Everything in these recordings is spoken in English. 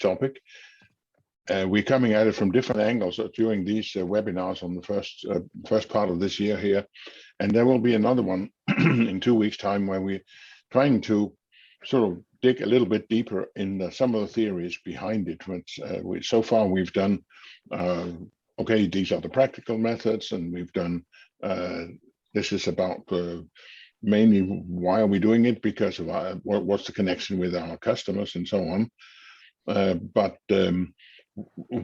topic. We're coming at it from different angles during these webinars on the first part of this year here. And there will be another one in 2 weeks' time where we're trying to sort of dig a little bit deeper in some of the theories behind it. Which, so far we've done, okay, these are the practical methods, and we've done, this is about mainly why are we doing it, because of what's the connection with our customers and so on. But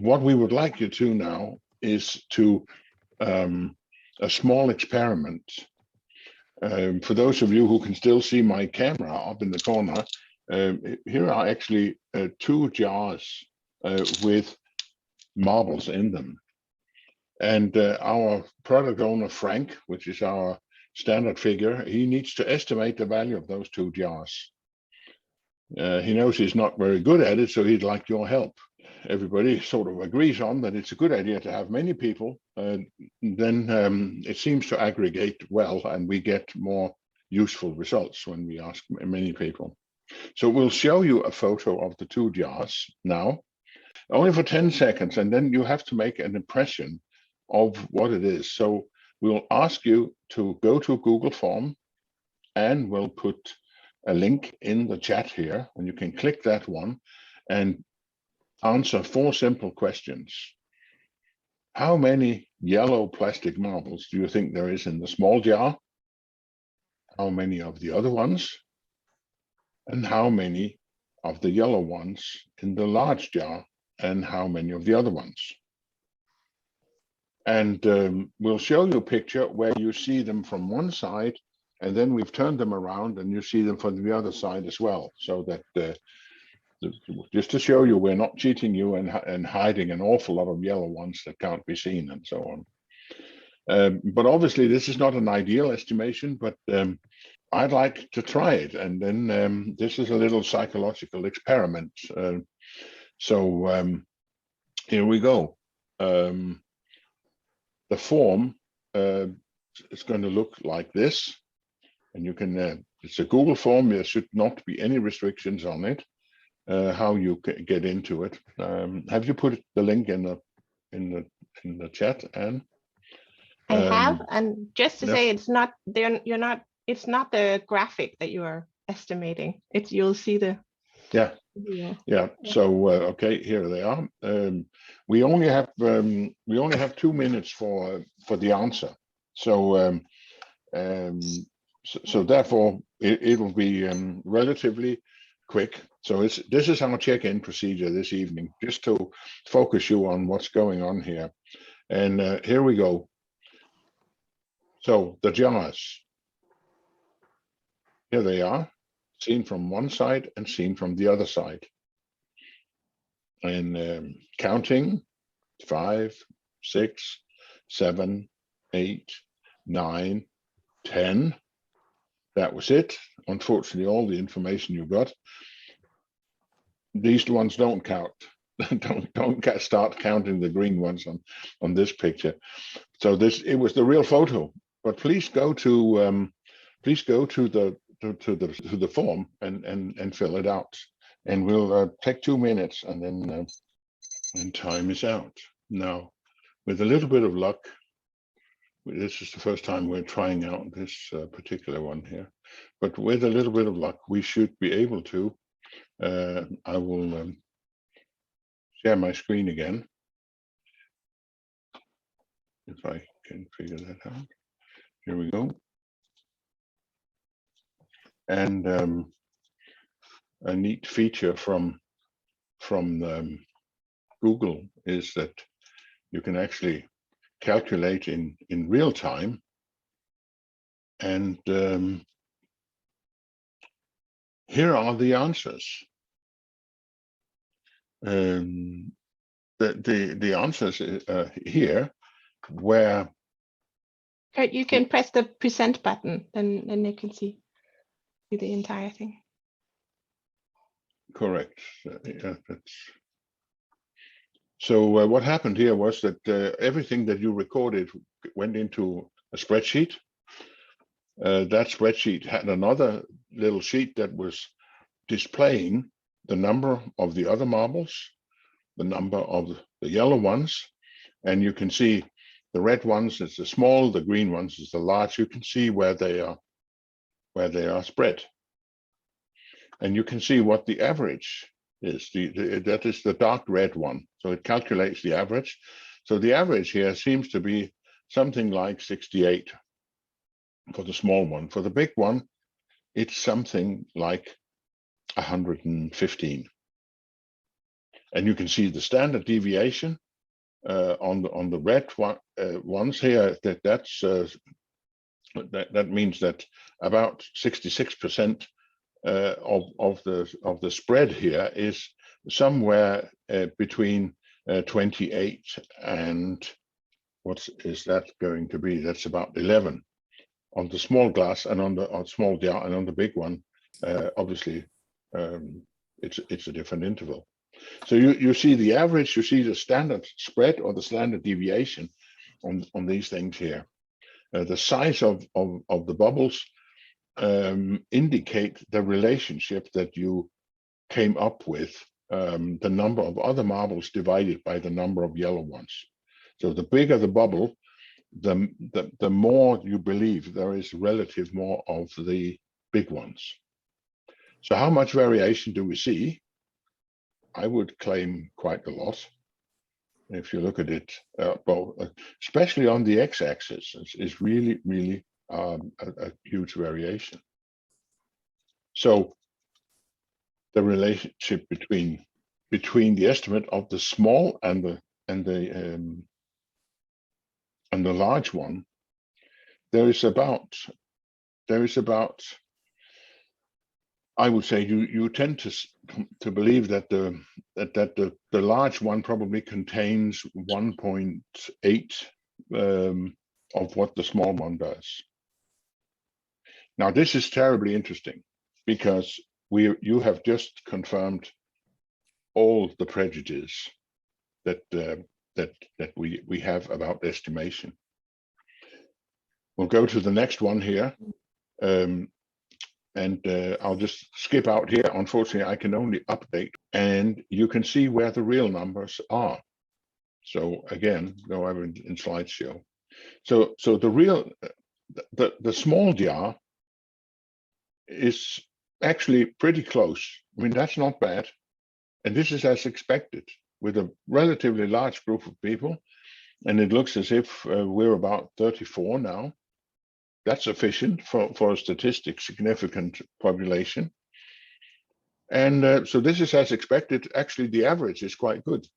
what we would like you to now is to a small experiment. For those of you who can still see my camera up in the corner, here are actually 2 jars with marbles in them. And our product owner, Frank, which is our standard figure, he needs to estimate the value of those 2 jars. He knows he's not very good at it, so he'd like your help. Everybody sort of agrees on that it's a good idea to have many people, then it seems to aggregate well, and we get more useful results when we ask many people. So we'll show you a photo of the 2 jars now, only for 10 seconds, and then you have to make an impression of what it is. So we'll ask you to go to Google Form, and we'll put a link in the chat here, and you can click that one and answer 4 simple questions. How many yellow plastic marbles do you think there is in the small jar? How many of the other ones? And how many of the yellow ones in the large jar? And how many of the other ones? And we'll show you a picture where you see them from one side, and then we've turned them around and you see them from the other side as well, so that just to show you we're not cheating you and hiding an awful lot of yellow ones that can't be seen and so on. But obviously this is not an ideal estimation, but I'd like to try it. And then this is a little psychological experiment. So here we go. The form is going to look like this. And you can, it's a Google form, there should not be any restrictions on it. How you get into it. Have you put the link in the chat, Anne? I have, and just to say, it's not it's not the graphic that you are estimating. It's, you'll see the yeah. So okay, here they are. We only have 2 minutes for the answer. So so therefore it will be relatively quick. So this is our check-in procedure this evening, just to focus you on what's going on here. And here we go. So the jars, here they are, seen from one side and seen from the other side. And counting 5, 6, 7, 8, 9, 10. That was it. Unfortunately, all the information you got. These ones don't count. don't start counting the green ones on this picture. So it was the real photo. But please go to the form and fill it out. And we'll take 2 minutes, and then and time is out. Now, with a little bit of luck, this is the first time we're trying out this particular one here. But with a little bit of luck, we should be able to. I will share my screen again, if I can figure that out. Here we go. And a neat feature from Google is that you can actually calculate in real time. And here are the answers. The answers here, where you can press the present button, then you can see the entire thing. Correct. Yeah, that's. So what happened here was that everything that you recorded went into a spreadsheet. That spreadsheet had another little sheet that was displaying the number of the other marbles, the number of the yellow ones, and you can see the red ones is the small, the green ones is the large. You can see where they are spread, and you can see what the average is. That is the dark red one. So it calculates the average. So the average here seems to be something like 68 for the small one. For the big one, it's something like 115. And you can see the standard deviation on the red ones here. That means that about 66% of the spread here is somewhere between 28 and what is that going to be? That's about 11 on the small glass and on small jar, and on the big one, obviously it's a different interval. So you see the average, you see the standard spread or the standard deviation on these things here. The size of the bubbles indicate the relationship that you came up with, the number of other marbles divided by the number of yellow ones. So the bigger the bubble, the more you believe there is relative more of the big ones. So how much variation do we see? I would claim quite a lot. If you look at it, especially on the x-axis, it's really, really a huge variation. So the relationship between the estimate of the small and the large one, there is about, I would say you tend to believe that the large one probably contains 1.8 of what the small one does. Now this is terribly interesting because you have just confirmed all the prejudices that we have about estimation. We'll go to the next one here. And I'll just skip out here. Unfortunately, I can only update, and you can see where the real numbers are. So again, go over in slideshow. So the small jar is actually pretty close. I mean, that's not bad. And this is as expected with a relatively large group of people. And it looks as if we're about 34 now. That's sufficient for a statistic significant population. And so this is as expected. Actually, the average is quite good.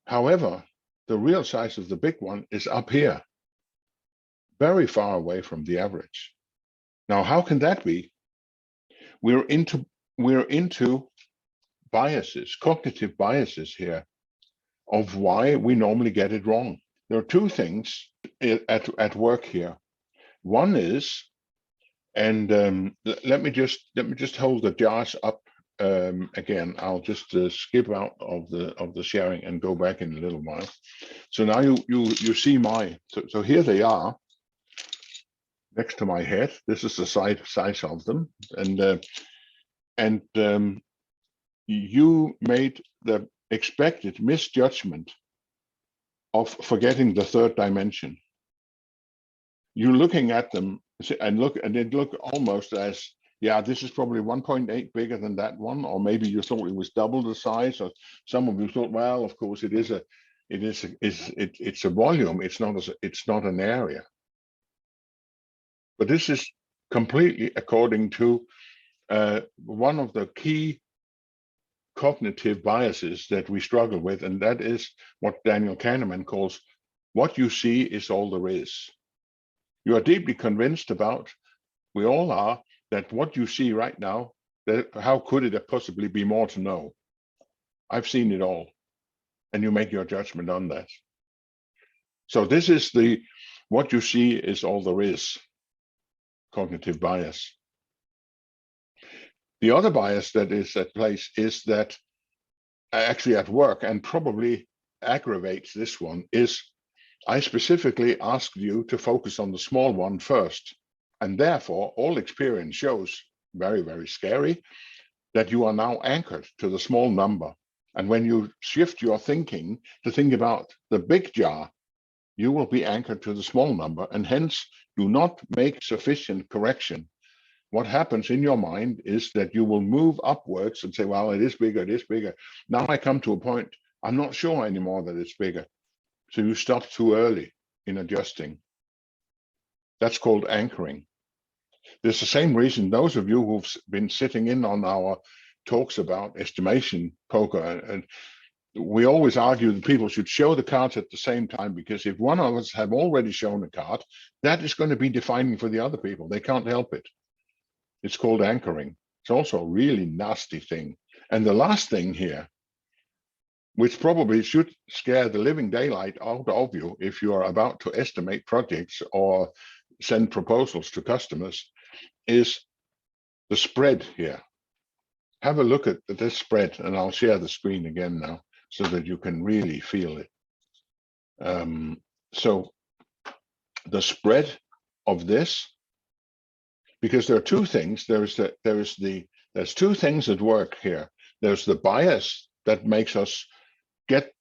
However, the real size of the big one is up here, very far away from the average. Now, how can that be? We're into biases, cognitive biases here, of why we normally get it wrong. There are two things at work here. One is, and let me just hold the jars up again. I'll just skip out of the sharing and go back in a little while. So now you see so here they are next to my head. This is the size of them, and you made the expected misjudgment of forgetting the third dimension. You're looking at them and it look almost as, yeah, this is probably 1.8 bigger than that one, or maybe you thought it was double the size, or some of you thought, well, of course it's a volume, it's not an area. But this is completely according to one of the key cognitive biases that we struggle with, and that is what Daniel Kahneman calls, what you see is all there is. You are deeply convinced about, we all are, that what you see right now, how could it possibly be more to know? I've seen it all, and you make your judgment on that. So this is what you see is all there is, cognitive bias. The other bias that is at place is that actually at work, and probably aggravates this one, is I specifically asked you to focus on the small one first, and therefore all experience shows very, very scary. that you are now anchored to the small number. And when you shift your thinking to think about the big jar, you will be anchored to the small number, and hence do not make sufficient correction. What happens in your mind is that you will move upwards and say, well, it is bigger, it is bigger. Now I come to a point, I'm not sure anymore that it's bigger. So you stop too early in adjusting. That's called anchoring. There's the same reason those of you who've been sitting in on our talks about estimation poker, and we always argue that people should show the cards at the same time, because if one of us have already shown a card, that is going to be defining for the other people. They can't help it. It's called anchoring. It's also a really nasty thing. And the last thing here, which probably should scare the living daylight out of you if you are about to estimate projects or send proposals to customers, is the spread here. Have a look at this spread, and I'll share the screen again now so that you can really feel it. So the spread of this, because there are two things. There's two things that work here. There's the bias that makes us get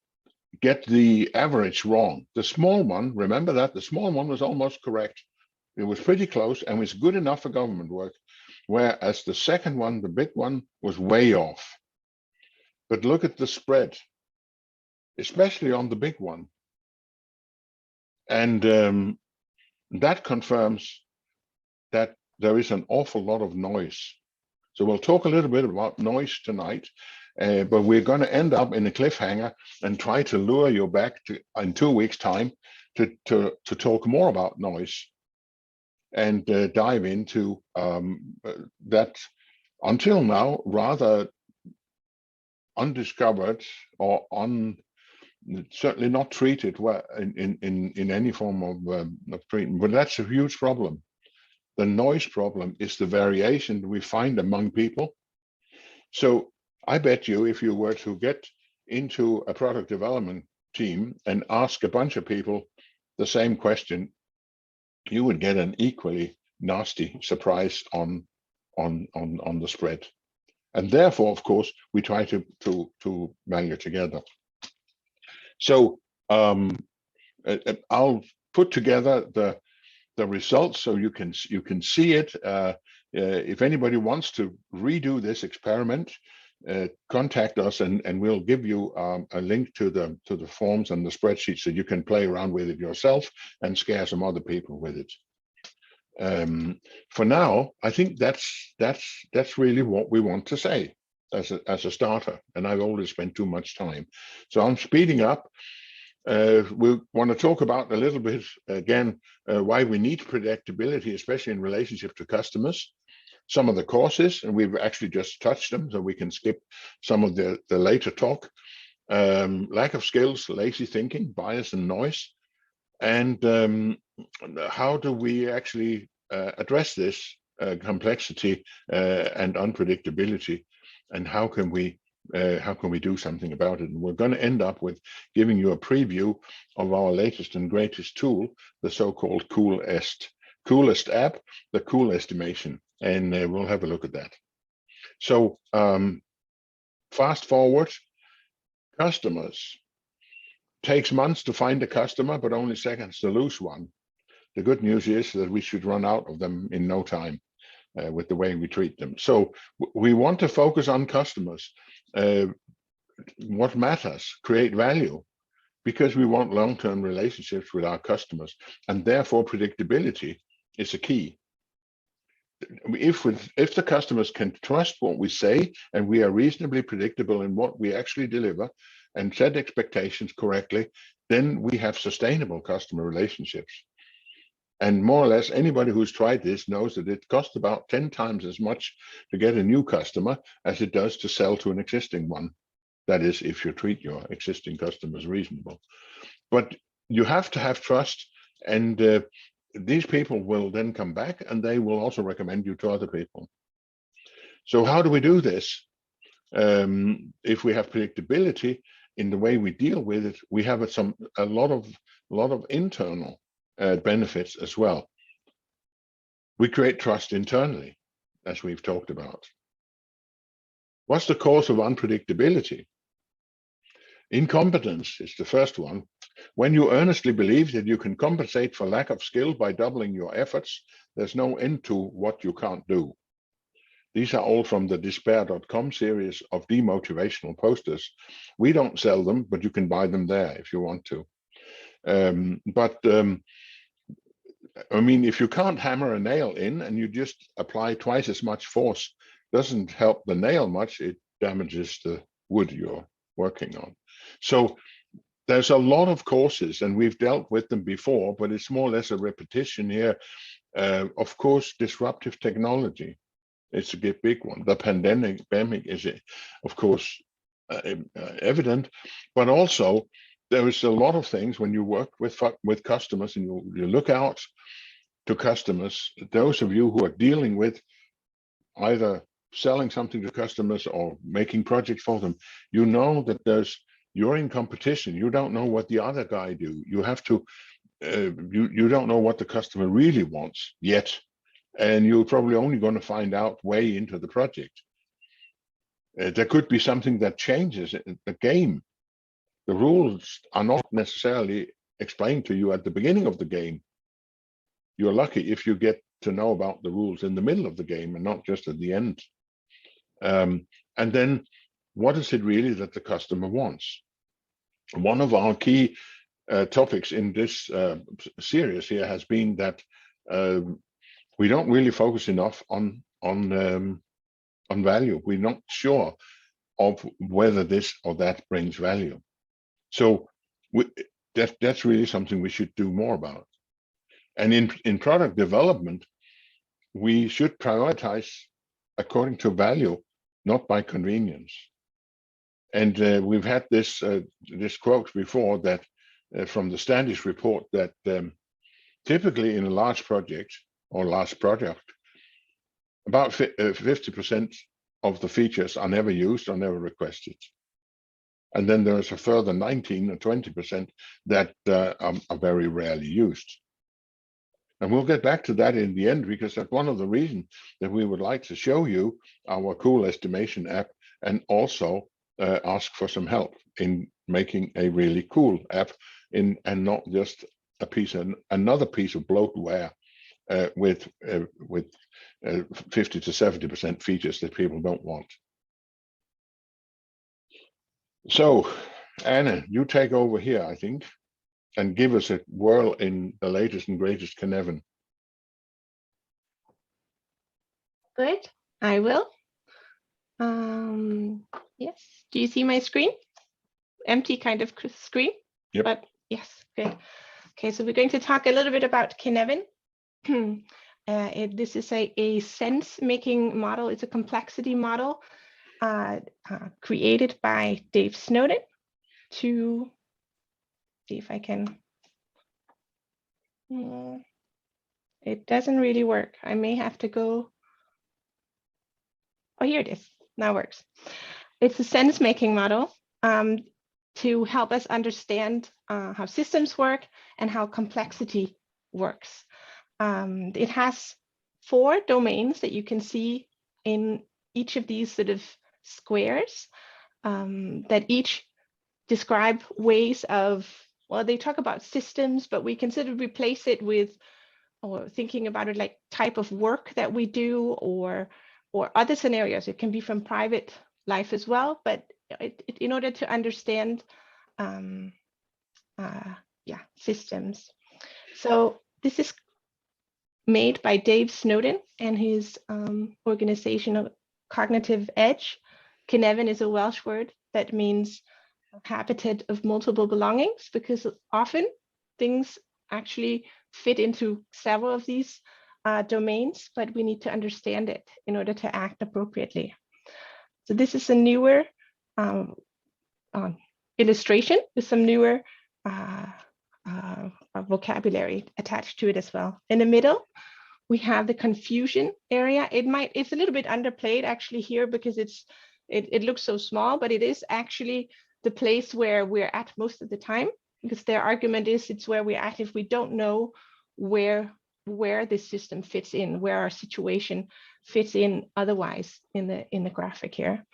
the average wrong. The small one, remember that the small one was almost correct. It was pretty close and was good enough for government work. Whereas the second one, the big one, was way off. But look at the spread, especially on the big one. And that confirms that there is an awful lot of noise. So we'll talk a little bit about noise tonight, but we're going to end up in a cliffhanger and try to lure you back to in 2 weeks' time to talk more about noise and dive into that until now rather undiscovered or certainly not treated well in any form of treatment. But that's a huge problem. The noise problem is the variation we find among people. So I bet you if you were to get into a product development team and ask a bunch of people the same question, you would get an equally nasty surprise on the spread. And therefore, of course, we try to value together. So I'll put together the results so you can see it. If anybody wants to redo this experiment, contact us and we'll give you a link to the forms and the spreadsheet so you can play around with it yourself and scare some other people with it. For now, I think that's really what we want to say as a starter, and I've already spent too much time, so I'm speeding up. We want to talk about a little bit again why we need predictability, especially in relationship to customers. Some of the causes, and we've actually just touched them, so we can skip some of the later talk. Lack of skills, lazy thinking, bias and noise. And how do we actually address this complexity and unpredictability, and how can we do something about it? And we're going to end up with giving you a preview of our latest and greatest tool, the so-called coolest app, the Cool Estimation, and we'll have a look at that. So fast forward, customers. Takes months to find a customer, but only seconds to lose one. The good news is that we should run out of them in no time with the way we treat them. So we want to focus on customers. What matters, create value, because we want long-term relationships with our customers, and therefore predictability is a key. If the customers can trust what we say and we are reasonably predictable in what we actually deliver and set expectations correctly, then we have sustainable customer relationships. And more or less anybody who's tried this knows that it costs about 10 times as much to get a new customer as it does to sell to an existing one. That is, if you treat your existing customers reasonable. But you have to have trust, and these people will then come back and they will also recommend you to other people. So how do we do this? If we have predictability in the way we deal with it, we have a lot of internal benefits as well. We create trust internally, as we've talked about. What's the cause of unpredictability? Incompetence is the first one. When you earnestly believe that you can compensate for lack of skill by doubling your efforts, there's no end to what you can't do. These are all from the despair.com series of demotivational posters. We don't sell them, but you can buy them there if you want to. I mean, if you can't hammer a nail in and you just apply twice as much force, doesn't help the nail much, it damages the wood you're working on. So there's a lot of causes, and we've dealt with them before, but it's more or less a repetition here. Of course, disruptive technology, it's a big one. The pandemic is, of course, evident, but also there is a lot of things when you work with customers and you look out to customers, those of you who are dealing with either selling something to customers or making projects for them, you know that you're in competition. You don't know what the other guy do. You have to, you don't know what the customer really wants yet. And you're probably only going to find out way into the project. There could be something that changes the game. The rules are not necessarily explained to you at the beginning of the game. You're lucky if you get to know about the rules in the middle of the game and not just at the end. And then what is it really that the customer wants? One of our key topics in this series here has been that we don't really focus enough on value. We're not sure of whether this or that brings value. So that's really something we should do more about. And in product development, we should prioritize according to value, not by convenience. And we've had this quote before that from the Standish report that typically in a large project or large product, about 50% of the features are never used or never requested. And then there's a further 19 or 20% that are very rarely used. And we'll get back to that in the end, because that's one of the reasons that we would like to show you our cool estimation app and also ask for some help in making a really cool app and not just another piece of bloatware with 50 to 70% features that people don't want. So, Anna, you take over here, I think, and give us a whirl in the latest and greatest Cynefin. Good, I will. Yes, do you see my screen? Empty kind of screen? Yep. But yes, good. Okay, so we're going to talk a little bit about Cynefin. This is a sense-making model. It's a complexity model created by Dave Snowden to see if I can. It doesn't really work. I may have to go. Oh, here it is. Now it works. It's a sense-making model to help us understand how systems work and how complexity works. It has 4 domains that you can see in each of these sort of squares that each describe ways of, well, they talk about systems, but we can sort of replace it with, or thinking about it like type of work that we do, or other scenarios. It can be from private life as well, but in order to understand systems. So this is made by Dave Snowden and his organization of Cognitive Edge. Cynefin is a Welsh word that means habitat of multiple belongings, because often things actually fit into several of these domains, but we need to understand it in order to act appropriately. So this is a newer illustration with some newer vocabulary attached to it as well. In the middle, we have the confusion area. It's a little bit underplayed actually here because it looks so small, but it is actually the place where we're at most of the time, because their argument is it's where we're at if we don't know where where this system fits in, where our situation fits in otherwise in the graphic here.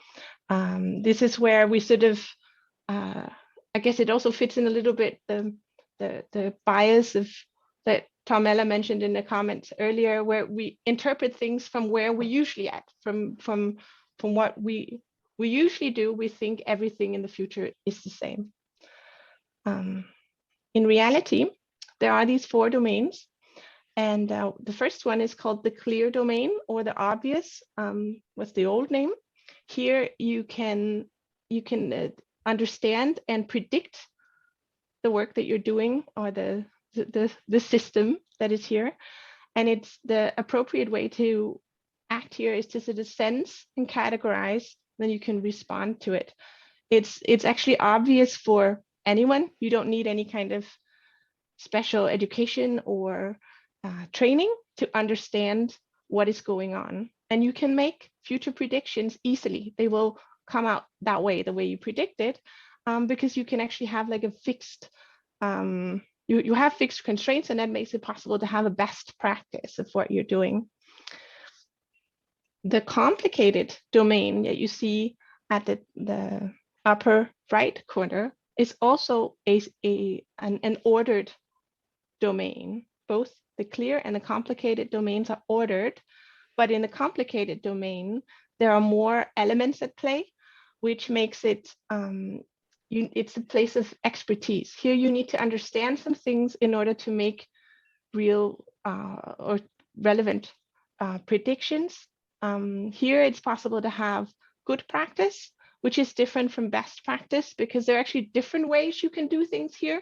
This is where we sort of, I guess it also fits in a little bit the bias of that Tom Ella mentioned in the comments earlier, where we interpret things from where we usually at, from what we usually do. We think everything in the future is the same. In reality, there are these 4 domains, and the first one is called the clear domain, or the obvious, was the old name. Here you can understand and predict the work that you're doing, or the system that is here. And it's the appropriate way to act here is to sort of sense and categorize, then you can respond to it. It's actually obvious for anyone. You don't need any kind of special education or training to understand what is going on. And you can make future predictions easily. They will come out that way, the way you predicted, because you can actually have like a fixed, you have fixed constraints, and that makes it possible to have a best practice of what you're doing. The complicated domain that you see at the upper right corner is also an ordered domain. Both the clear and the complicated domains are ordered, but in the complicated domain, there are more elements at play, which makes it, it's a place of expertise. Here you need to understand some things in order to make real or relevant predictions. Here it's possible to have good practice, which is different from best practice, because there are actually different ways you can do things here,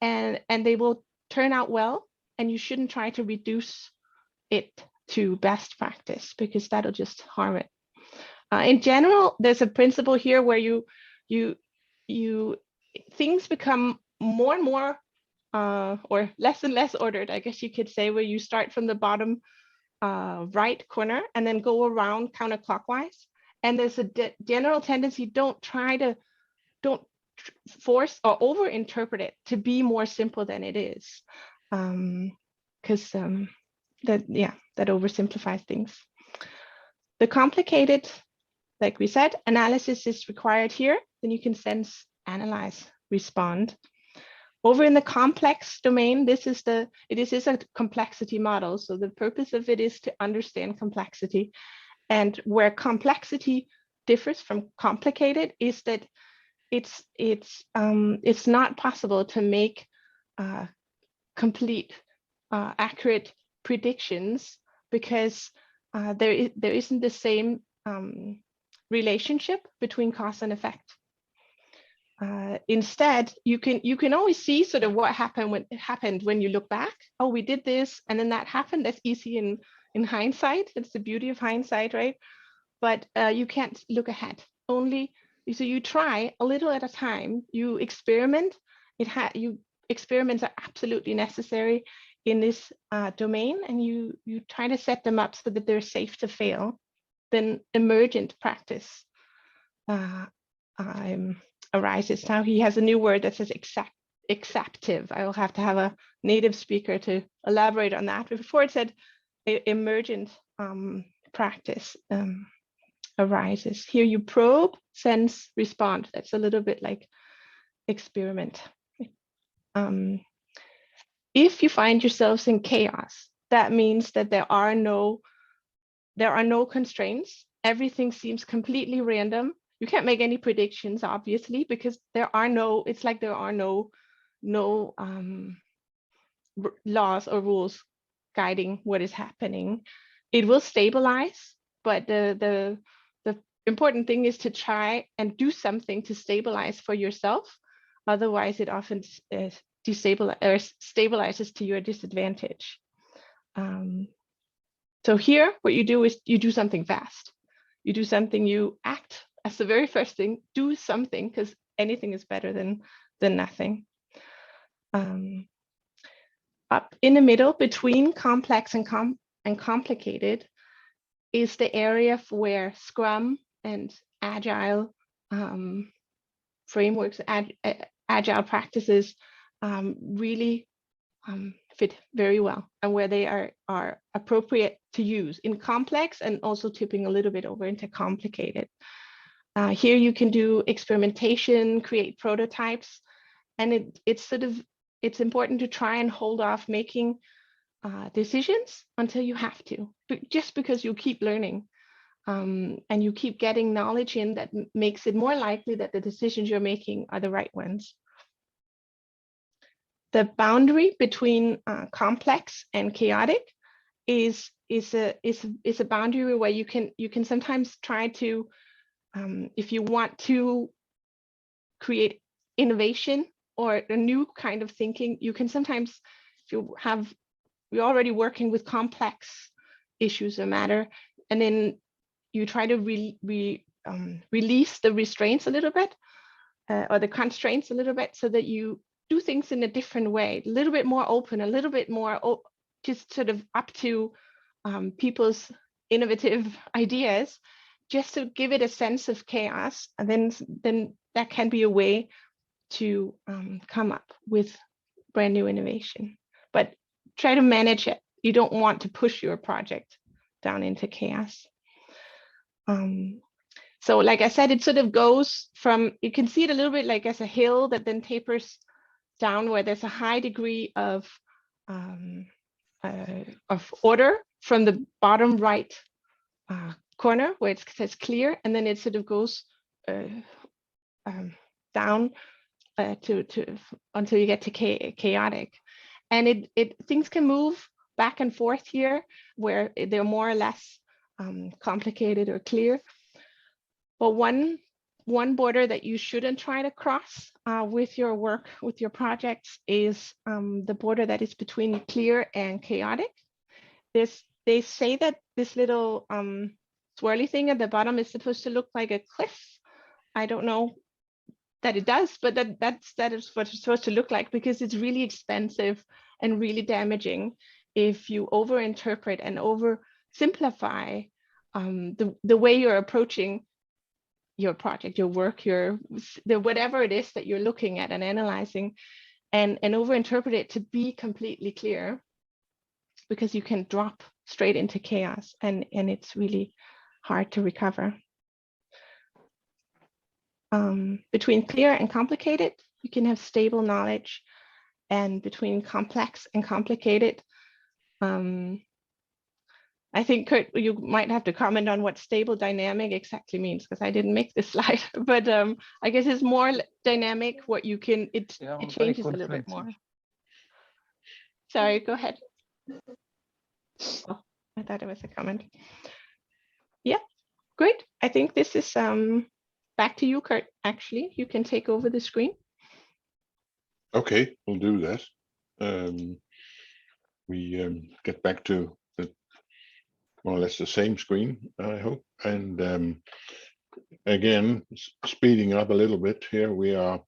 and they will turn out well, and you shouldn't try to reduce it to best practice, because that'll just harm it. In general, there's a principle here where things become more and more or less and less ordered, I guess you could say, where you start from the bottom right corner and then go around counterclockwise. And there's a general tendency, don't force or over-interpret it to be more simple than it is, because that oversimplifies things. The complicated, like we said, analysis is required here. Then you can sense, analyze, respond. Over in the complex domain, it is a complexity model. So the purpose of it is to understand complexity. And where complexity differs from complicated is that it's not possible to make complete, accurate predictions, because there isn't the same relationship between cause and effect. Instead, you can always see sort of what happened when you look back. Oh, we did this, and then that happened. That's easy in hindsight. That's the beauty of hindsight, right? But you can't look ahead. So you try a little at a time. You experiment. Experiments are absolutely necessary in this domain, and you try to set them up so that they're safe to fail. Then emergent practice arises. Now he has a new word that says exaptive. I will have to have a native speaker to elaborate on that. But before it said emergent practice arises. Here you probe, sense, respond. That's a little bit like experiment. If you find yourselves in chaos, that means that there are no constraints. Everything seems completely random. You can't make any predictions, obviously, because there are no laws or rules guiding what is happening. It will stabilize, but the important thing is to try and do something to stabilize for yourself. Otherwise, it often stabilizes to your disadvantage. So here, what you do is you do something fast. You do something, you act as the very first thing, do something, because anything is better than nothing. Up in the middle between complex and complicated is the area where Scrum and Agile frameworks, Agile practices really fit very well and where they are appropriate to use in complex and also tipping a little bit over into complicated. Here you can do experimentation, create prototypes, and it's important to try and hold off making decisions until you have to, just because you keep learning and you keep getting knowledge in that makes it more likely that the decisions you're making are the right ones. The boundary between complex and chaotic is a boundary where you can sometimes try to, if you want to create innovation or a new kind of thinking, you can sometimes, if you're already working with complex issues or matter, and then you try to release the restraints a little bit or the constraints a little bit, so that you do things in a different way, a little bit more open, a little bit more just sort of up to people's innovative ideas, just to give it a sense of chaos. And then that can be a way to come up with brand new innovation. But try to manage it. You don't want to push your project down into chaos. So like I said, it sort of goes from, you can see it a little bit like as a hill that then tapers down, where there's a high degree of order from the bottom right corner where it says clear, and then it sort of goes down to until you get to chaotic. And things can move back and forth here, where they're more or less complicated or clear. But one border that you shouldn't try to cross with your work, with your projects, is the border that is between clear and chaotic. They say that this little swirly thing at the bottom is supposed to look like a cliff. I don't know that it does, but that is what it's supposed to look like, because it's really expensive and really damaging if you overinterpret and oversimplify the way you're approaching your project, your work, whatever it is that you're looking at and analyzing, and overinterpret it to be completely clear, because you can drop straight into chaos, and it's really hard to recover. Between clear and complicated, you can have stable knowledge, and between complex and complicated, I think, Kurt, you might have to comment on what stable dynamic exactly means, because I didn't make this slide, but I guess it's more dynamic, what you can, it changes a little bit more. Sorry, go ahead. Oh, I thought it was a comment. Yeah, great. I think this is back to you, Kurt. Actually, you can take over the screen. Okay, we'll do that. We get back to more or less the same screen, I hope. And again, speeding up a little bit here, we are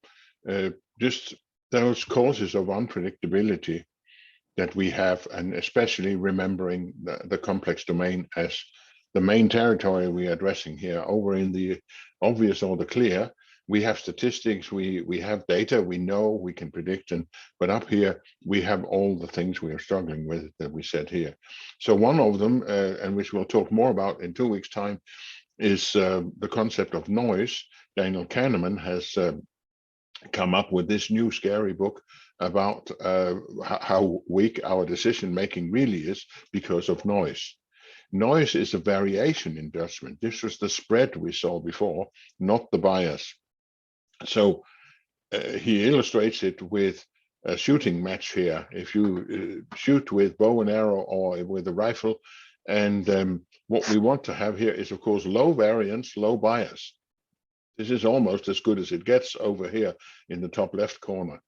just those causes of unpredictability that we have, and especially remembering the complex domain as the main territory we are addressing here. Over in the obvious or the clear, we have statistics, we have data, we know, we can predict, but up here we have all the things we are struggling with that we said here. So one of them, and which we'll talk more about in 2 weeks' time, is the concept of noise. Daniel Kahneman has come up with this new scary book about how weak our decision making really is because of noise. Noise is a variation in judgment. This was the spread we saw before, not the bias. So he illustrates it with a shooting match here. If you shoot with bow and arrow or with a rifle, and what we want to have here is, of course, low variance, low bias. This is almost as good as it gets over here in the top left corner.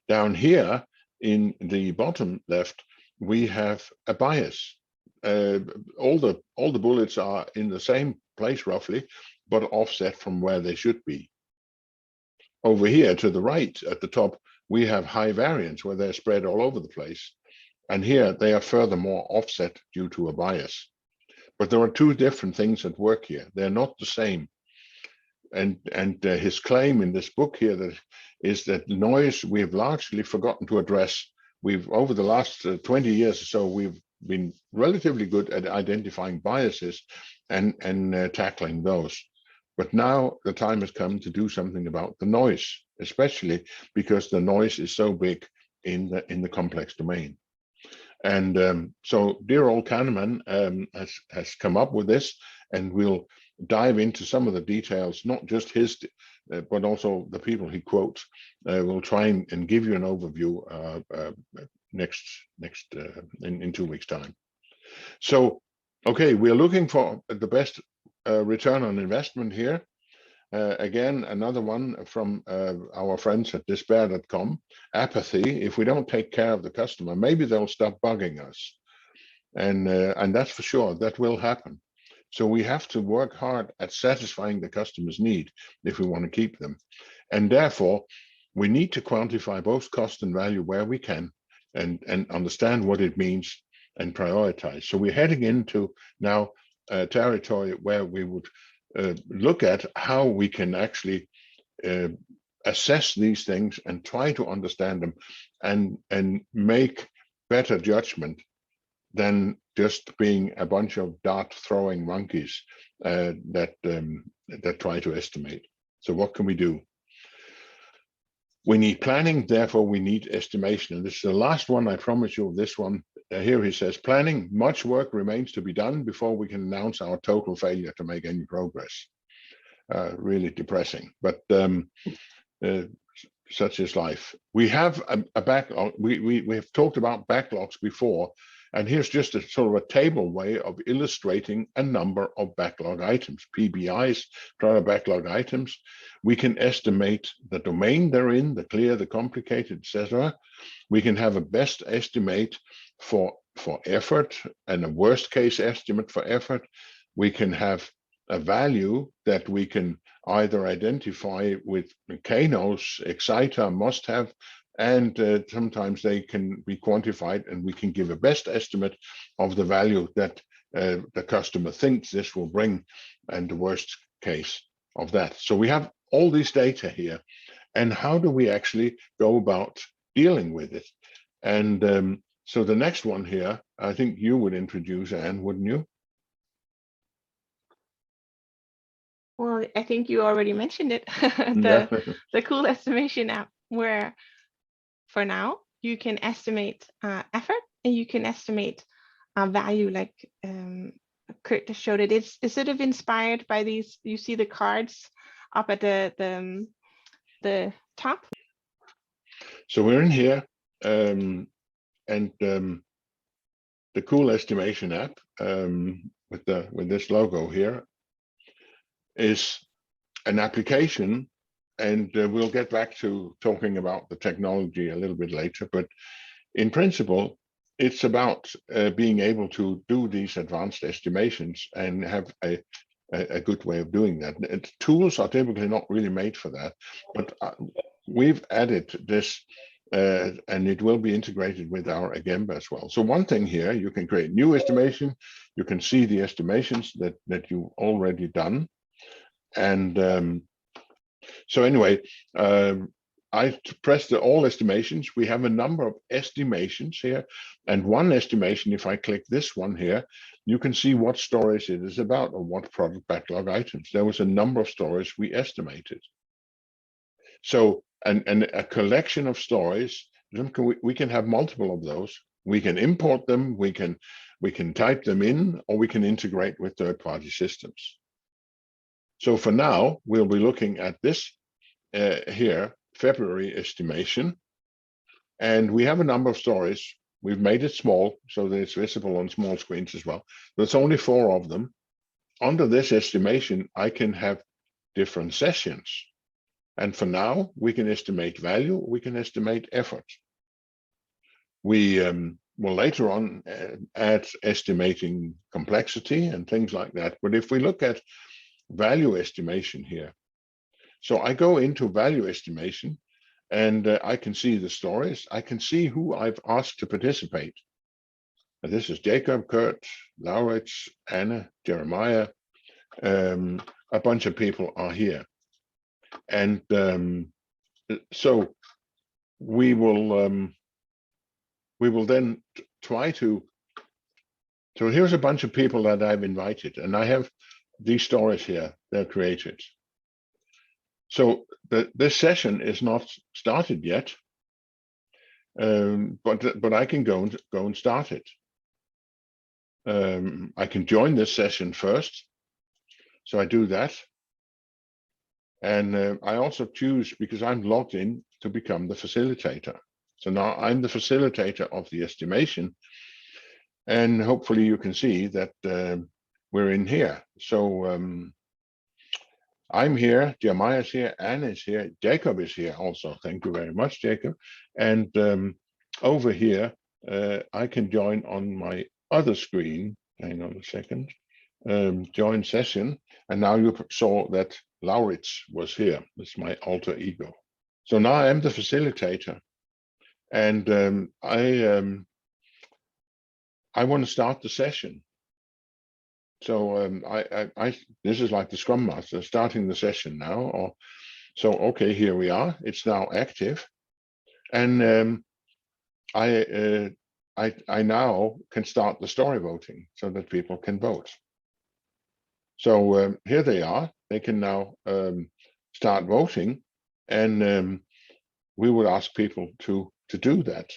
Down here in the bottom left, we have a bias. All the bullets are in the same place roughly, but offset from where they should be. Over here to the right at the top, we have high variance where they're spread all over the place. And here they are furthermore offset due to a bias. But there are two different things at work here. They're not the same. And his claim in this book here is that noise we have largely forgotten to address we've over the last 20 years or so, we've been relatively good at identifying biases and tackling those. But now the time has come to do something about the noise, especially because the noise is so big in the complex domain. And so dear old Kahneman has come up with this, and we'll dive into some of the details, not just his, but also the people he quotes. We'll try and give you an overview in 2 weeks' time. So, okay, we're looking for the best return on investment here. Again, another one from our friends at despair.com. Apathy. If we don't take care of the customer, maybe they'll stop bugging us, and that's for sure. That will happen. So we have to work hard at satisfying the customer's need if we want to keep them, and therefore we need to quantify both cost and value where we can, and understand what it means and prioritize. So we're heading into now territory where we would look at how we can actually assess these things and try to understand them and make better judgment than just being a bunch of dart throwing monkeys that try to estimate. So what can we do? We need planning, therefore we need estimation. And this is the last one, I promise you this one. Here he says, planning, much work remains to be done before we can announce our total failure to make any progress. Really depressing, but such is life. We have a backlog. We have talked about backlogs before, and here's just a sort of a table way of illustrating a number of backlog items, PBIs, prior backlog items. We can estimate the domain they're in, the clear, the complicated, etc. We can have a best estimate for effort and a worst case estimate for effort. We can have a value that we can either identify with Kano's, Exciter, must have, and sometimes they can be quantified, and we can give a best estimate of the value that the customer thinks this will bring, and the worst case of that. So we have all this data here, and how do we actually go about dealing with it? And so the next one here, I think you would introduce, Anne, wouldn't you? Well, I think you already mentioned it, the cool estimation app, where for now you can estimate effort and you can estimate value, like Kurt just showed it. It's sort of inspired by these, you see the cards up at the top. So we're in here, and the cool estimation app with this logo here is an application, and we'll get back to talking about the technology a little bit later, but in principle it's about being able to do these advanced estimations and have a good way of doing that. Tools are typically not really made for that, but we've added this and it will be integrated with our Agemba as well. So one thing here, you can create new estimation, you can see the estimations that you've already done. And so anyway, I press the all estimations. We have a number of estimations here, and one estimation, if I click this one here, you can see what stories it is about or what product backlog items. There was a number of stories we estimated. So, and a collection of stories, we can have multiple of those. We can import them, we can type them in, or we can integrate with third-party systems. So for now, we'll be looking at this here, February estimation. And we have a number of stories. We've made it small so that it's visible on small screens as well. There's only 4 of them. Under this estimation, I can have different sessions. And for now, we can estimate value, we can estimate effort. We will later on add estimating complexity and things like that. But if we look at value estimation here, so I go into value estimation and I can see the stories. I can see who I've asked to participate. And this is Jacob, Kurt, Lauritz, Anna, Jeremiah. A bunch of people are here. And so we will we will then try to. So here's a bunch of people that I've invited, and I have these stories here. They're created. So this session is not started yet, but I can go and start it. I can join this session first, so I do that, and I also choose, because I'm logged in, to become the facilitator. So now I'm the facilitator of the estimation, and hopefully you can see that we're in here. So I'm here, Jeremiah's here, Anne is here, Jacob is here also. Thank you very much, Jacob. And over here, I can join on my other screen. Hang on a second. Join session. And now you saw that Lauritz was here. That's my alter ego. So now I'm the facilitator. And I want to start the session. So this is like the Scrum Master starting the session now. So okay, here we are. It's now active, and I now can start the story voting so that people can vote. So here they are. They can now start voting, and we would ask people to do that.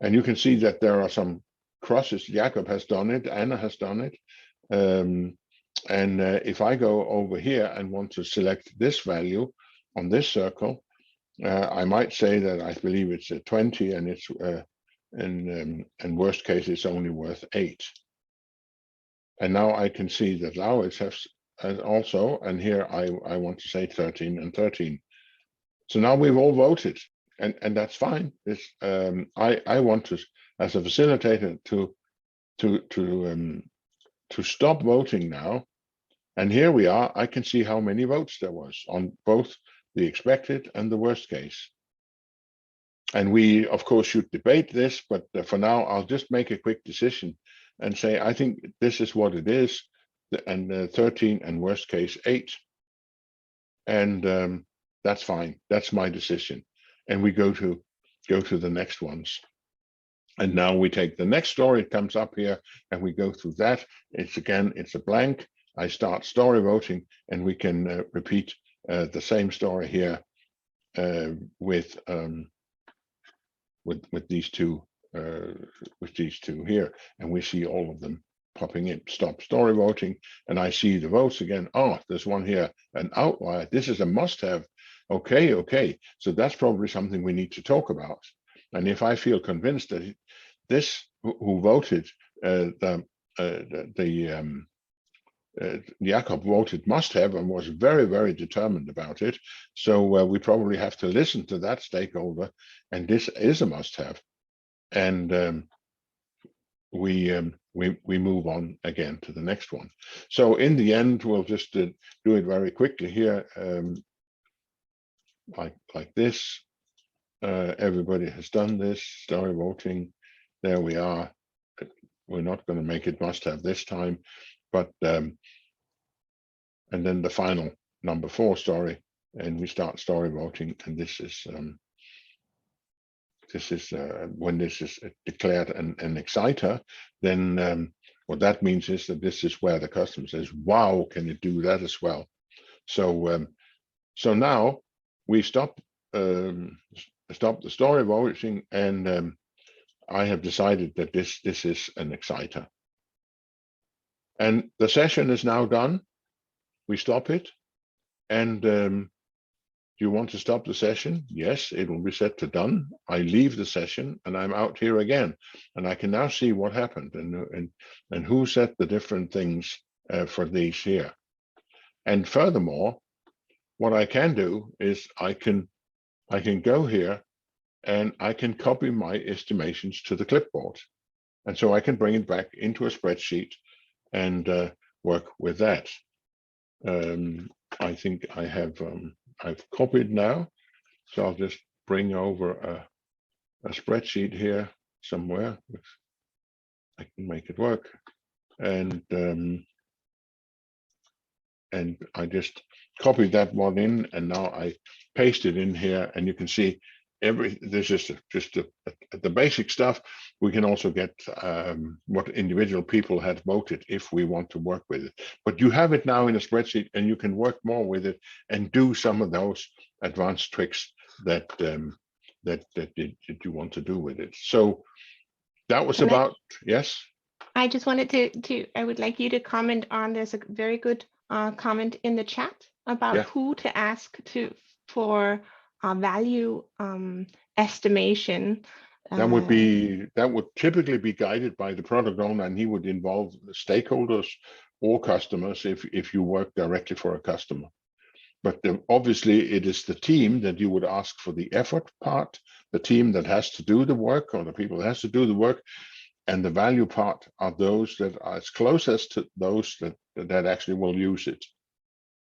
And you can see that there are some crosses. Jacob has done it. Anna has done it. And if I go over here and want to select this value on this circle, I might say that I believe it's a 20, and it's in worst case it's only worth 8. And now I can see that Lauritz has also, and here I want to say 13 and 13. So now we've all voted, and that's fine. It's I want to, as a facilitator, to stop voting now. And here we are. I can see how many votes there was on both the expected and the worst case. And we, of course, should debate this, but for now, I'll just make a quick decision and say, I think this is what it is, and 13 and worst case 8. And that's fine. That's my decision. And we go to the next ones. And now we take the next story. It comes up here, and we go through that. It's a blank. I start story voting, and we can repeat the same story here with these two here, and we see all of them popping in. Stop story voting, and I see the votes again. Oh, there's one here, an outlier. This is a must-have. Okay. So that's probably something we need to talk about. And if I feel convinced that this who voted Jacob voted must have and was very, very determined about it. So we probably have to listen to that stakeholder, and this is a must have. And we move on again to the next one. So in the end, we'll just do it very quickly here, like this. Everybody has done this story voting. There we are. We're not going to make it must have this time, but and then the final number 4 story, and we start story voting. And this is when this is declared an exciter, then what that means is that this is where the customer says, "Wow, can you do that as well?" So so now we stop the story voting, and I have decided that this is an exciter. And the session is now done. We stop it. And do you want to stop the session? Yes, it will be set to done. I leave the session, and I'm out here again. And I can now see what happened and who set the different things for these here. And furthermore, what I can do is I can go here, and I can copy my estimations to the clipboard. And so I can bring it back into a spreadsheet and work with that. I think I have I've copied now, so I'll just bring over a spreadsheet here somewhere. I can make it work, and I just copied that one in, and now I paste it in here, and you can see this is just the basic stuff. We can also get what individual people had voted if we want to work with it. But you have it now in a spreadsheet, and you can work more with it and do some of those advanced tricks that that you want to do with it. So that was about, yes. I just wanted to I would like you to comment on, there's a very good comment in the chat about who to ask for value estimation. That would typically be guided by the product owner, and he would involve the stakeholders or customers if you work directly for a customer. But obviously it is the team that you would ask for the effort part, the team that has to do the work, or the people that has to do the work, and the value part are those that are as close as to those that actually will use it.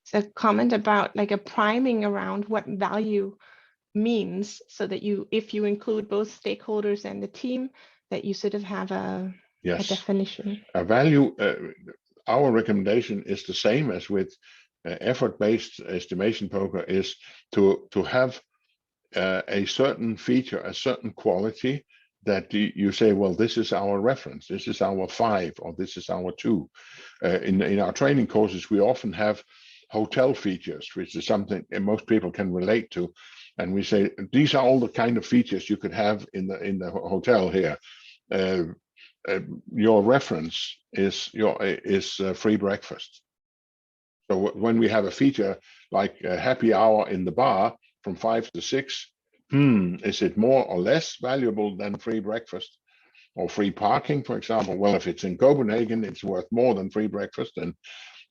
So comment about like a priming around what value means, so that if you include both stakeholders and the team, that you sort of have a definition. A value, our recommendation is the same as with effort-based estimation poker, is to have a certain feature, a certain quality that you say, well, this is our reference, this is our 5, or this is our 2. In our training courses, we often have hotel features, which is something most people can relate to. And we say, these are all the kind of features you could have in the hotel here. Your reference is free breakfast. So when we have a feature like a happy hour in the bar from 5 to 6, is it more or less valuable than free breakfast or free parking, for example? Well, if it's in Copenhagen, it's worth more than free breakfast, and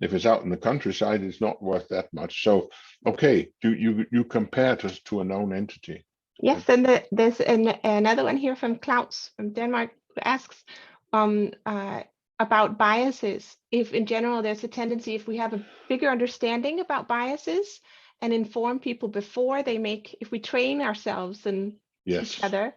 if it's out in the countryside, it's not worth that much. So, okay, you compare to a known entity. Yes, and there's another one here from Klaus from Denmark, who asks about biases. If in general there's a tendency, if we have a bigger understanding about biases and inform people before they make, if we train ourselves and each other,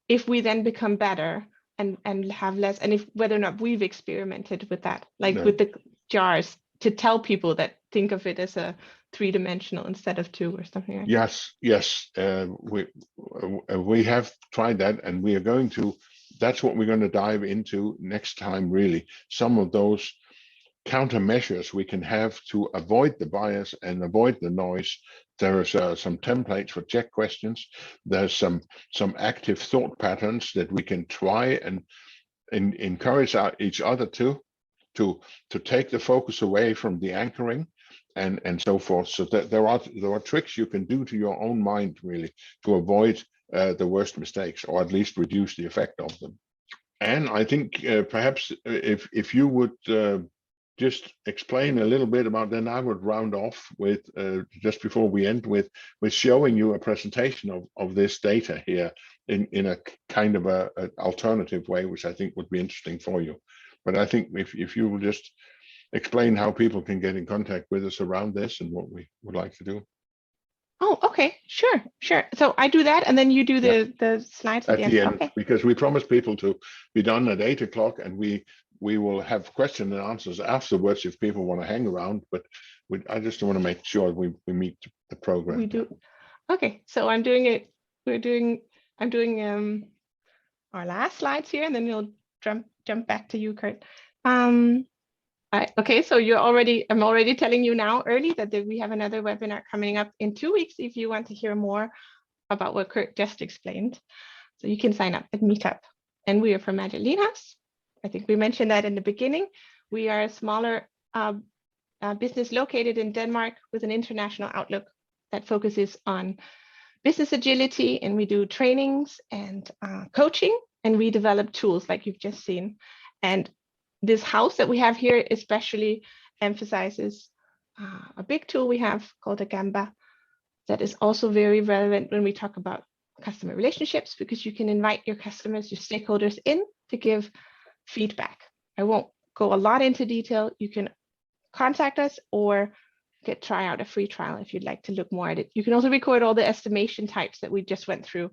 if we then become better and have less, and if whether or not we've experimented with that, like with the jars, to tell people that think of it as a 3-dimensional instead of 2 or something like that. Yes. We have tried that, and we are going to, that's what we're going to dive into next time, really. Some of those countermeasures we can have to avoid the bias and avoid the noise. There is some templates for check questions. There's some active thought patterns that we can try and encourage each other to take the focus away from the anchoring and so forth. So that there are tricks you can do to your own mind, really, to avoid the worst mistakes, or at least reduce the effect of them. And I think perhaps if you would just explain a little bit about, then I would round off with just before we end with showing you a presentation of this data here in a kind of a alternative way, which I think would be interesting for you. But I think if you will just explain how people can get in contact with us around this and what we would like to do. Oh, okay, sure. So I do that, and then you do the slides at the end. Okay. Because we promised people to be done at 8 o'clock, and we will have question and answers afterwards if people want to hang around. But I just want to make sure we meet the program. We do. Okay, so I'm doing it. I'm doing our last slides here, and then we'll jump back to you, Kurt. Okay, so I'm already telling you now early that we have another webinar coming up in 2 weeks if you want to hear more about what Kurt just explained. So you can sign up at Meetup. And we are from Magdalene House. I think we mentioned that in the beginning. We are a smaller business located in Denmark with an international outlook that focuses on business agility, and we do trainings and coaching, and we develop tools like you've just seen. And this house that we have here especially emphasizes a big tool we have called a Gamba that is also very relevant when we talk about customer relationships, because you can invite your customers, your stakeholders in to give feedback. I won't go a lot into detail. You can contact us or try out a free trial if you'd like to look more at it. You can also record all the estimation types that we just went through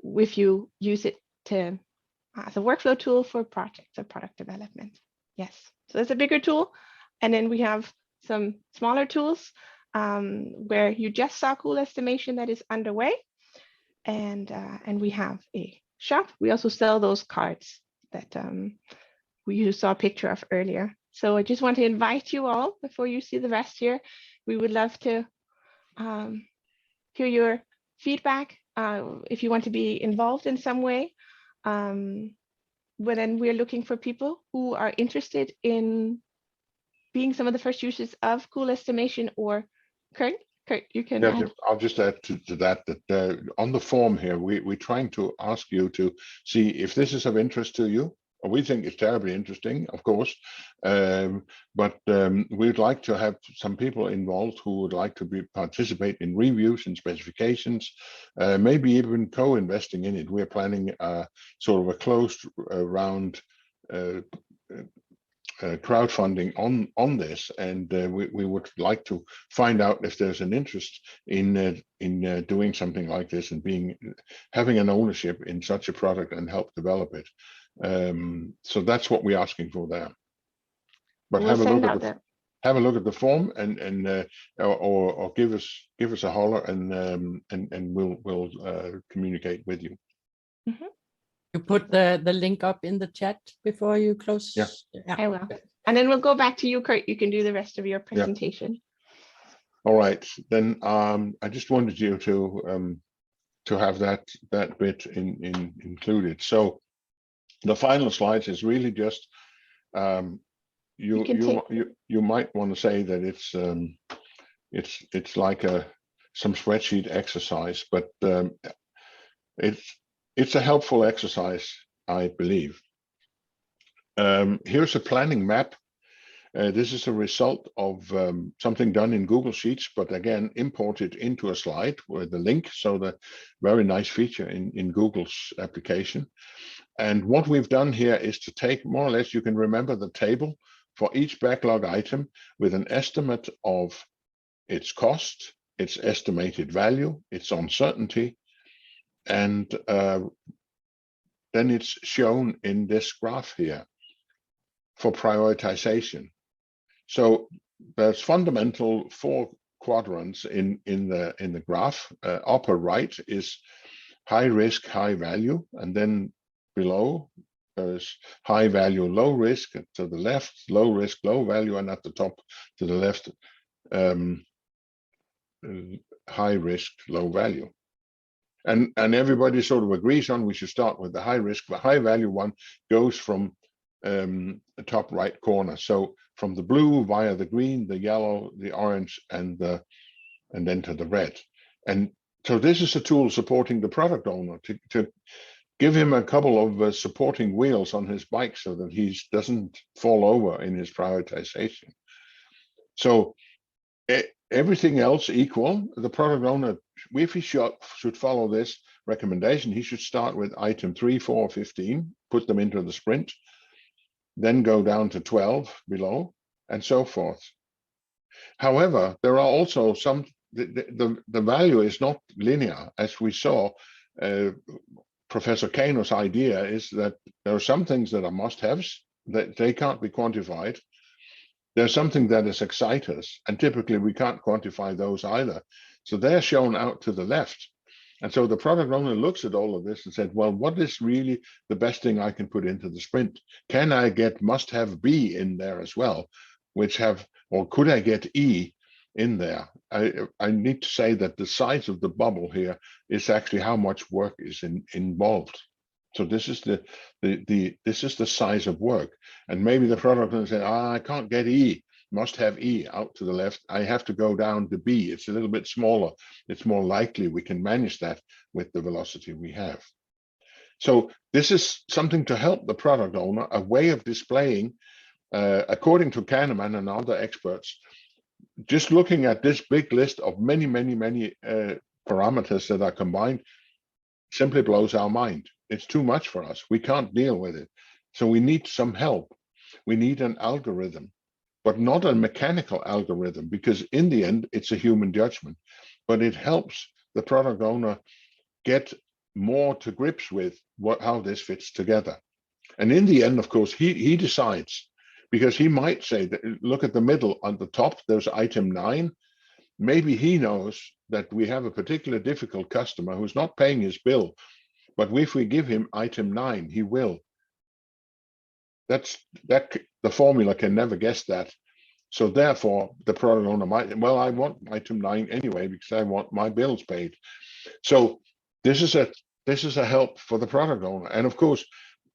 if you use it as a workflow tool for projects or product development. Yes, so it's a bigger tool. And then we have some smaller tools where you just saw cool estimation that is underway. and we have a shop. We also sell those cards that you saw a picture of earlier. So I just want to invite you all, before you see the rest here, we would love to hear your feedback. If you want to be involved in some way, but then we're looking for people who are interested in being some of the first users of Cool Estimation. Or Kurt, you can add. I'll just add to that on the form here, we're trying to ask you to see if this is of interest to you. We think it's terribly interesting, of course, but we'd like to have some people involved who would like to participate in reviews and specifications, maybe even co-investing in it. We're planning sort of a closed round crowdfunding on this, and we would like to find out if there's an interest in doing something like this and having an ownership in such a product and help develop it. So that's what we're asking for there. But We'll have a look at the form or give us a holler and we'll communicate with you. Mm-hmm. You put the link up in the chat before you close? Yeah. I will. And then we'll go back to you, Kurt. You can do the rest of your presentation. Yeah. All right. Then I just wanted you to have that bit included. So the final slides is really just you might want to say that it's like some spreadsheet exercise, but it's a helpful exercise, I believe. Here's a planning map. This is a result of something done in Google Sheets, but again, imported into a slide with the link. So the very nice feature in Google's application. And what we've done here is to take more or less, you can remember the table for each backlog item with an estimate of its cost, its estimated value, its uncertainty, and then it's shown in this graph here for prioritization. So there's fundamental 4 quadrants in the graph. Upper right is high risk, high value, and then below there's high value, low risk. To the left, low risk, low value, and at the top to the left, high risk, low value. And everybody sort of agrees on we should start with the high risk. The high value one goes from the top right corner. So from the blue via the green, the yellow, the orange, and then to the red. And so this is a tool supporting the product owner to give him a couple of supporting wheels on his bike so that he doesn't fall over in his prioritization. So everything else equal, the product owner, if he should follow this recommendation, he should start with item 3, 4, 15, put them into the sprint, then go down to 12 below, and so forth. However, there are also some, the value is not linear. As we saw, Professor Kano's idea is that there are some things that are must-haves, that they can't be quantified. There's something that is exciters, and typically we can't quantify those either. So they're shown out to the left. And so the product owner looks at all of this and said, well, what is really the best thing I can put into the sprint? Can I get must-have B in there as well, or could I get E in there? I need to say that the size of the bubble here is actually how much work is involved. So this is the size of work. And maybe the product owner said, I can't get E, must have E out to the left. I have to go down to B. It's a little bit smaller. It's more likely we can manage that with the velocity we have. So this is something to help the product owner, a way of displaying, according to Kahneman and other experts, just looking at this big list of many parameters that are combined simply blows our mind. It's too much for us. We can't deal with it. So we need some help. We need an algorithm, but not a mechanical algorithm, because in the end, it's a human judgment, but it helps the product owner get more to grips with how this fits together. And in the end, of course, he decides, because he might say that, look at the middle on the top, there's item 9. Maybe he knows that we have a particular difficult customer who's not paying his bill, but if we give him item 9, he will. The formula can never guess that. So therefore, the product owner might, well, I want item 9 anyway because I want my bills paid. So this is a help for the product owner. And of course,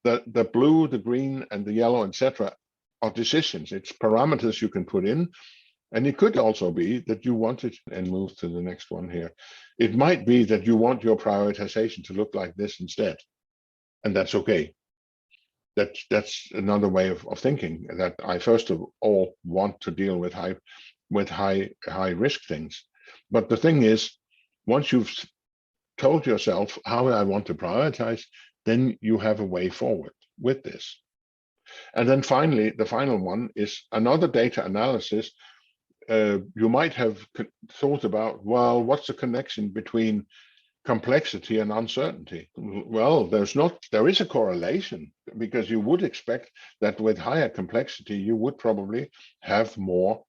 the blue, the green, and the yellow, etc., are decisions. It's parameters you can put in. And it could also be that you want it, and move to the next one here. It might be that you want your prioritization to look like this instead. And that's okay. That's another way of thinking, that I first of all want to deal with high risk things. But the thing is, once you've told yourself how I want to prioritize, then you have a way forward with this. And then finally, the final one is another data analysis. You might have thought about, well, what's the connection between complexity and uncertainty? Well, there is a correlation, because you would expect that with higher complexity, you would probably have more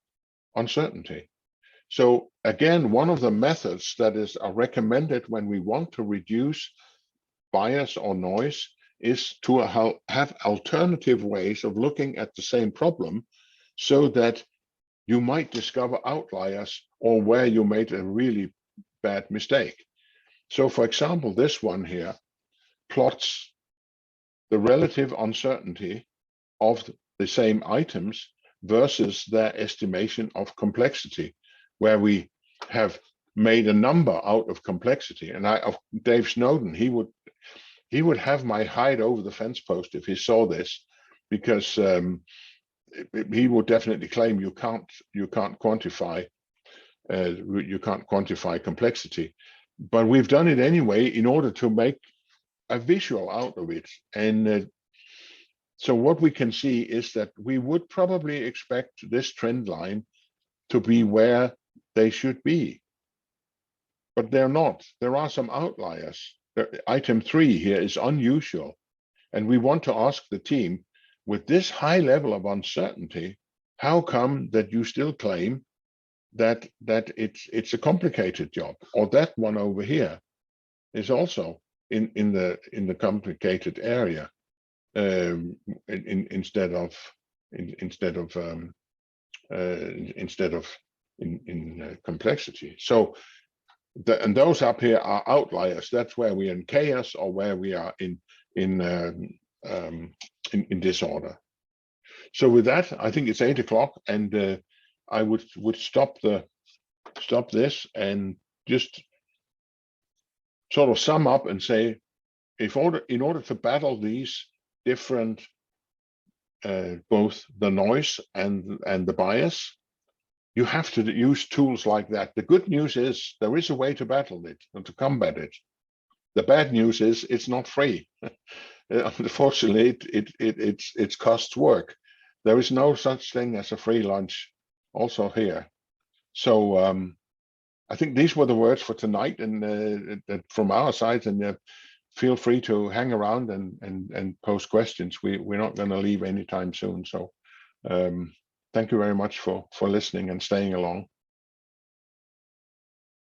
uncertainty. So again, one of the methods that are recommended when we want to reduce bias or noise is to have alternative ways of looking at the same problem, so that you might discover outliers or where you made a really bad mistake. So for example, this one here plots the relative uncertainty of the same items versus their estimation of complexity, where we have made a number out of complexity. And of Dave Snowden, he would have my hide over the fence post if he saw this, because he would definitely claim you can't quantify complexity. But we've done it anyway in order to make a visual out of it. And so what we can see is that we would probably expect this trend line to be where they should be, but they're not. There are some outliers. Item 3 here is unusual, and we want to ask the team, with this high level of uncertainty, how come that you still claim that it's a complicated job? Or that one over here is also in the complicated area, instead of in complexity. So and those up here are outliers. That's where we are in chaos, or where we are in disorder. So with that, I think it's 8 o'clock, and I would stop this and just sort of sum up and say, in order to battle these different, both the noise and the bias, you have to use tools like that. The good news is there is a way to battle it and to combat it. The bad news is it's not free. Unfortunately, it costs work. There is no such thing as a free lunch also here. So I think these were the words for tonight, and from our side, and feel free to hang around and post questions. We're not going to leave anytime soon. So thank you very much for listening and staying along.